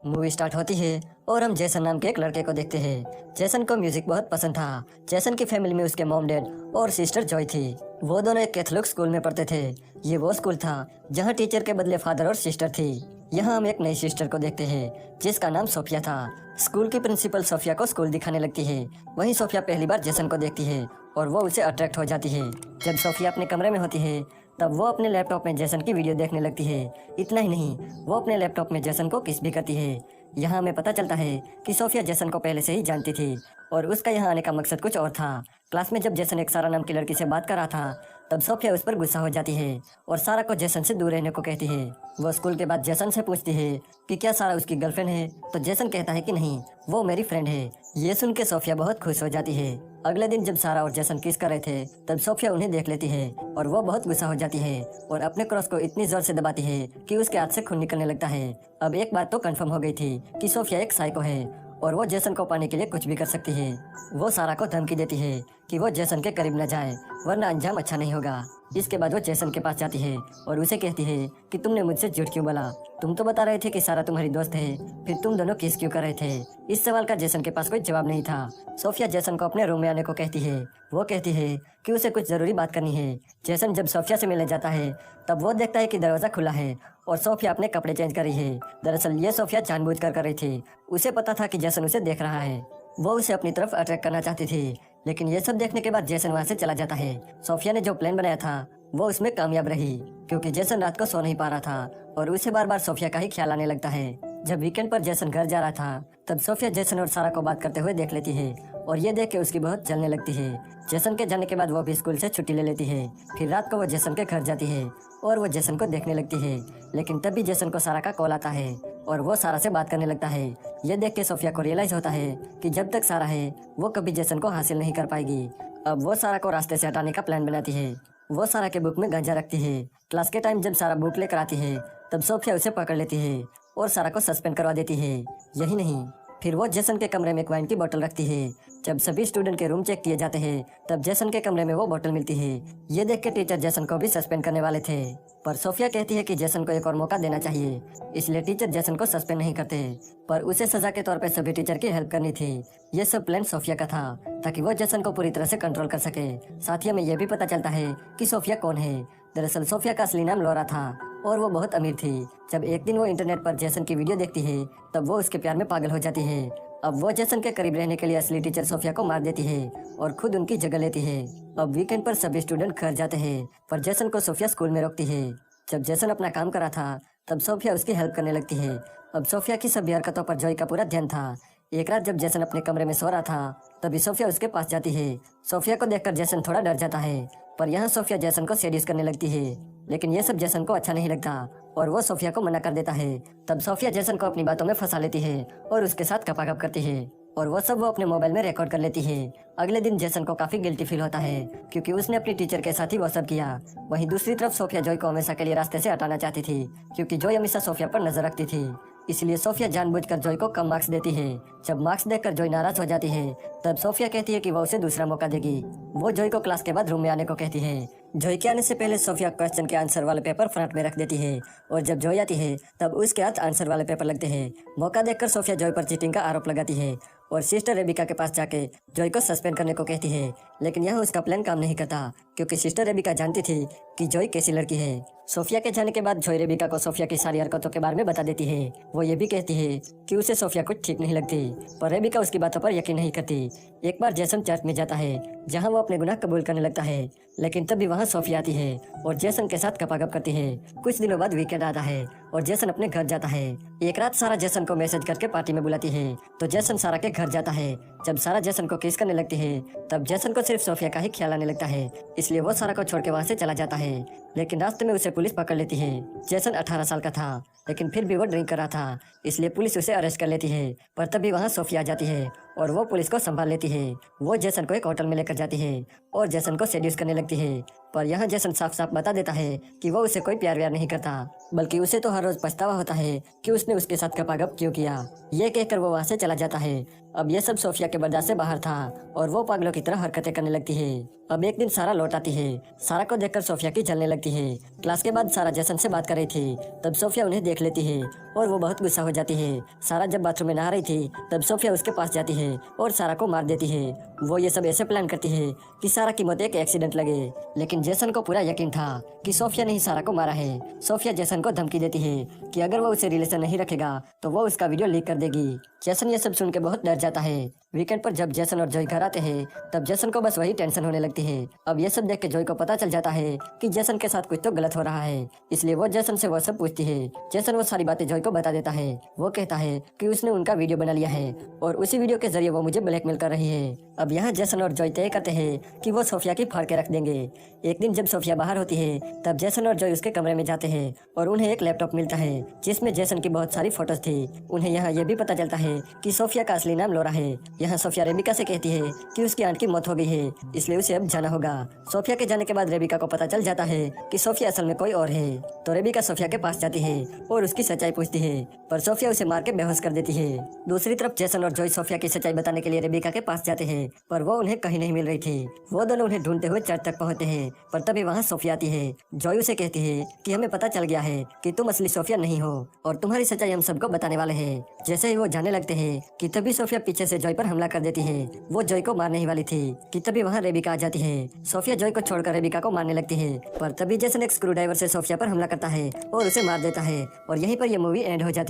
Movie start होती है और हम जैसन नाम के एक लड़के को देखते हैं। जैसन को म्यूजिक बहुत पसंद था। जैसन की फैमिली में उसके मॉम डैड और सिस्टर जॉय थी। वो दोनों एक कैथोलिक स्कूल में पढ़ते थे। ये वो स्कूल था जहाँ टीचर के बदले फादर और सिस्टर थी। यहाँ हम एक नई सिस्टर को देखते हैं जिसका नाम सोफिया था। स्कूल की प्रिंसिपल सोफिया को स्कूल दिखाने लगती है। वहीं सोफिया पहली बार जैसन को देखती है और वो उसे अट्रैक्ट हो जाती है। जब सोफिया अपने कमरे में होती है तब वो अपने लैपटॉप में जैसन की वीडियो देखने लगती है। इतना ही नहीं, वो अपने लैपटॉप में जैसन को किस भी करती है। यहाँ हमें पता चलता है कि सोफिया जैसन को पहले से ही जानती थी और उसका यहाँ आने का मकसद कुछ और था। क्लास में जब जैसन एक सारा नाम की लड़की से बात कर रहा था तब सोफिया उस पर गुस्सा हो जाती है और सारा को जैसन से दूर रहने को कहती है। वो स्कूल के बाद जैसन से पूछती है कि क्या सारा उसकी गर्लफ्रेंड है, तो जैसन कहता है कि नहीं, वो मेरी फ्रेंड है। ये सुन के सोफिया बहुत खुश हो जाती है। अगले दिन जब सारा और जैसन किस कर रहे थे तब सोफिया उन्हें देख लेती है और वो बहुत गुस्सा हो जाती है और अपने क्रॉस को इतनी जोर से दबाती है कि उसके हाथ से खून निकलने लगता है। अब एक बात तो कंफर्म हो गई थी कि सोफिया एक साइको है और वो जैसन को पाने के लिए कुछ भी कर सकती है। वो सारा को धमकी देती है कि वो जैसन के करीब न जाए वरना अंजाम अच्छा नहीं होगा। इसके बाद वो जैसन के पास जाती है और उसे कहती है कि तुमने मुझसे झूठ क्यों बोला, तुम तो बता रहे थे कि सारा तुम्हारी दोस्त है, फिर तुम दोनों किस क्यों कर रहे थे। इस सवाल का जैसन के पास कोई जवाब नहीं था। सोफिया जैसन को अपने रूम में आने को कहती है। वो कहती है कि उसे कुछ जरूरी बात करनी है। जैसन जब सोफिया से मिलने जाता है तब वो देखता है कि दरवाजा खुला है और सोफिया अपने कपड़े चेंज कर रही है। दरअसल ये सोफिया जानबूझकर कर रही थी। उसे पता था कि जैसन उसे देख रहा है। वो उसे अपनी तरफ अट्रैक्ट करना चाहती थी, लेकिन ये सब देखने के बाद जैसन वहाँ से चला जाता है। सोफिया ने जो प्लान बनाया था वो उसमें कामयाब रही क्योंकि जैसन रात को सो नहीं पा रहा था और उसे बार बार सोफिया का ही ख्याल आने लगता है। जब वीकेंड पर जैसन घर जा रहा था तब सोफिया जैसन और सारा को बात करते हुए देख लेती है और ये देख के उसकी बहुत जलने लगती है। जैसन के जाने के बाद वो भी स्कूल से छुट्टी ले लेती है। फिर रात को वो जैसन के घर जाती है और वो जैसन को देखने लगती है, लेकिन तभी जैसन को सारा का कॉल आता है और वो सारा से बात करने लगता है। ये देख के सोफिया को रियलाइज होता है कि जब तक सारा है वो कभी जैसन को हासिल नहीं कर पाएगी। अब वो सारा को रास्ते से हटाने का प्लान बनाती है। वो सारा के बुक में गांजा रखती है। क्लास के टाइम जब सारा बुक लेकर आती है तब सोफिया उसे पकड़ लेती है और सारा को सस्पेंड करवा देती है। यही नहीं, फिर वो जैसन के कमरे में एक वाइन की बोतल रखती है। जब सभी स्टूडेंट के रूम चेक किए जाते हैं तब जैसन के कमरे में वो बोतल मिलती है। ये देख के टीचर जैसन को भी सस्पेंड करने वाले थे, पर सोफिया कहती है कि जैसन को एक और मौका देना चाहिए, इसलिए टीचर जैसन को सस्पेंड नहीं करते, पर उसे सजा के तौर पे सभी टीचर की हेल्प करनी थी। ये सब प्लान सोफिया का था ताकि वो जैसन को पूरी तरह से कंट्रोल कर सके। साथ ही हमें यह भी पता चलता है कि सोफिया कौन है। दरअसल सोफिया का असली नाम लॉरा था और वो बहुत अमीर थी। जब एक दिन वो इंटरनेट पर जैसन की वीडियो देखती है तब वो उसके प्यार में पागल हो जाती है। अब वो जैसन के करीब रहने के लिए असली टीचर सोफिया को मार देती है और खुद उनकी जगह लेती है। अब वीकेंड पर सभी स्टूडेंट घर जाते हैं पर जैसन को सोफिया स्कूल में रोकती है। जब जैसन अपना काम कर रहा था तब सोफिया उसकी हेल्प करने लगती है। अब सोफिया की सभी हरकतों पर जॉय का पूरा ध्यान था। एक रात जब जैसन अपने कमरे में सो रहा था तभी सोफिया उसके पास जाती है। सोफिया को देखकर जैसन थोड़ा डर जाता है, पर यहाँ सोफिया जैसन को सेड्यूस करने लगती है, लेकिन ये सब जैसन को अच्छा नहीं लगता और वो सोफिया को मना कर देता है। तब सोफिया जैसन को अपनी बातों में फंसा लेती है और उसके साथ गपागप करती है और वो सब वो अपने मोबाइल में रिकॉर्ड कर लेती है। अगले दिन जैसन को काफी गिल्टी फील होता है क्योंकि उसने अपनी टीचर के साथ ही वो सब किया। वहीं दूसरी तरफ सोफिया जॉय को हमेशा के लिए रास्ते से हटाना चाहती थी क्योंकि जॉय हमेशा सोफिया पर नजर रखती थी, इसलिए सोफिया जानबूझकर जॉय को कम मार्क्स देती है। जब मार्क्स देखकर जॉय नाराज हो जाती है तब सोफिया कहती है कि वो उसे दूसरा मौका देगी। वो जॉय को क्लास के बाद रूम में आने को कहती है। जॉय के आने से पहले सोफिया क्वेश्चन के आंसर वाले पेपर फ्रंट में रख देती है और जब जॉय आती है तब उसके हाथ आंसर वाले पेपर लगते हैं। मौका देखकर सोफिया जॉय पर चीटिंग का आरोप लगाती है और सिस्टर रेबिका के पास जाके जॉय को सस्पेंड करने को कहती है, लेकिन यह उसका प्लान काम नहीं करता क्योंकि सिस्टर रेबिका जानती थी कि जॉय कैसी लड़की है। सोफिया के जाने के बाद जॉय रेबिका को सोफिया की सारी हरकतों के बारे में बता देती है। वो ये भी कहती है कि उसे सोफिया कुछ ठीक नहीं लगती, पर रेबिका उसकी बातों पर यकीन नहीं करती। एक बार जैसन चर्च में जाता है जहाँ वो अपने गुनाह कबूल करने लगता है, लेकिन तभी वहाँ सोफिया आती है और जैसन के साथ गपागप करती है। कुछ दिनों बाद वीकेंड आता है और जैसन अपने घर जाता है। एक रात सारा जैसन को मैसेज करके पार्टी में बुलाती है तो जैसन सारा के घर जाता है। जब सारा जैसन को किस करने लगती है तब जैसन को सिर्फ सोफिया का ही ख्याल आने लगता है, इसलिए वो सारा को छोड़ के वहाँ से चला जाता है। लेकिन रास्ते में उसे पुलिस पकड़ लेती है। जैसन 18 साल का था लेकिन फिर भी वो ड्रिंक कर रहा था, इसलिए पुलिस उसे अरेस्ट कर लेती है। पर तभी वहाँ सोफिया आ जाती है और वो पुलिस को संभाल लेती है। वो जैसन को एक होटल में लेकर जाती है और जैसन को सेड्यूस करने लगती है। पर यहाँ जेसन साफ साफ बता देता है कि वो उसे कोई प्यार व्यार नहीं करता, बल्कि उसे तो हर रोज पछतावा होता है कि उसने उसके साथ गपागप क्यों किया। ये कहकर वो वहाँ से चला जाता है। अब ये सब सोफिया के बर्दाश्त से बाहर था और वो पागलों की तरह हरकतें करने लगती है। अब एक दिन सारा लौट आती है। सारा को देखकर सोफिया की जलने लगती है। क्लास के बाद सारा जेसन से बात कर रही थी, तब सोफिया उन्हें देख लेती है और वो बहुत गुस्सा हो जाती है। सारा जब बाथरूम में नहा रही थी तब सोफिया उसके पास जाती है और सारा को मार देती है। वो ये सब ऐसे प्लान करती है कि सारा की मौत एक एक्सीडेंट लगे, लेकिन जेसन को पूरा यकीन था कि सोफिया ने ही सारा को मारा है। सोफिया जेसन को धमकी देती है कि अगर वो उसे रिलेशन नहीं रखेगा तो वो उसका वीडियो लीक कर देगी। जेसन ये सब सुन के बहुत डर जाता है। वीकेंड पर जब जेसन और जॉय घर आते हैं तब जेसन को बस वही टेंशन होने लगती है। अब ये सब देख के जॉय को पता चल जाता है कि जेसन के साथ कुछ तो गलत हो रहा है, इसलिए वो जेसन से वो सब पूछती है। जेसन वो सारी बातें जॉय को बता देता है। वो कहता है कि उसने उनका वीडियो बना लिया है और उसी वीडियो के जरिए वो मुझे ब्लैकमेल कर रही है। अब यहाँ जेसन और जॉय तय करते हैं कि वो सोफिया की फाड़ के रख देंगे। एक दिन जब सोफिया बाहर होती है तब जेसन और जॉय उसके कमरे में जाते हैं और उन्हें एक लैपटॉप मिलता है जिसमें जेसन की बहुत सारी फोटोज थी। उन्हें यहाँ ये भी पता चलता है कि सोफिया का असली नाम लोरा है। यहाँ सोफिया रेबिका से कहती है कि उसकी आंट की मौत हो गई है, इसलिए उसे अब जाना होगा। सोफिया के जाने के बाद रेबिका को पता चल जाता है कि सोफिया असल में कोई और है, तो रेबिका सोफिया के पास जाती है और उसकी सच्चाई पूछती है, पर सोफिया उसे मार के बेहोश कर देती है। दूसरी तरफ जेसन और जॉय सोफिया की सच्चाई बताने के लिए रेबिका के पास जाते हैं, पर वो उन्हें कहीं नहीं मिल रही थी। वो दोनों उन्हें ढूंढते हुए चर्च तक पहुंचते हैं, पर तभी वहाँ सोफिया आती है। जॉय उसे कहती है कि हमें पता चल गया है कि तुम असली सोफिया नहीं हो और तुम्हारी सच्चाई हम सबको बताने वाले हैं। जैसे ही वो जाने लगते हैं कि तभी सोफिया पीछे से जॉय पर हमला कर देती है। वो जॉय को मारने ही वाली थी कि तभी वहाँ रेबिका आ जाती है। सोफिया जॉय को छोड़कर रेबिका को मारने लगती है, पर तभी जेसन एक स्क्रू ड्राइवर से सोफिया पर हमला करता है और उसे मार देता है और यहीं पर यह मूवी एंड हो जाती है।